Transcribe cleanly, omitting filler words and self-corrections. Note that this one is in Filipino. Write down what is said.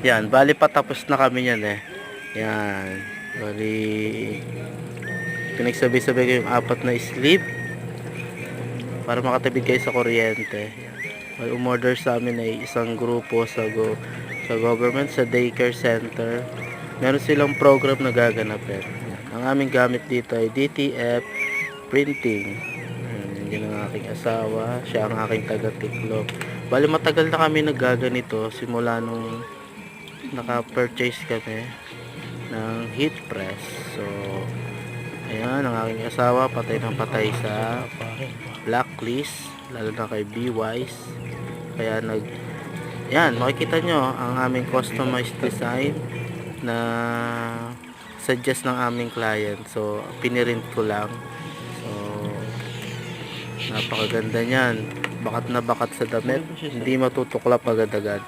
Yan, bali patapos na kami yan eh. Yan. Bali pinagsabay-sabay ko yung apat na sleeve para makatipid kayo sa kuryente. May umorder sa amin ay isang grupo sa government, sa daycare center. Meron silang program na gaganapin. Ang aming gamit dito ay DTF printing. Yan ang aking asawa, siya ang aking taga-tiklop. Bali matagal na kami naggaganito simula nung naka-purchase kami ng heat press. So ayan, ang aking asawa patay ng patay sa blacklist, lalo na kay B-Wise. Kaya yan, makikita nyo ang aming customized design na suggest ng aming client. So pinirint ko lang. So napakaganda niyan, bakat na bakat sa damit, hindi matutuklap agad-agad.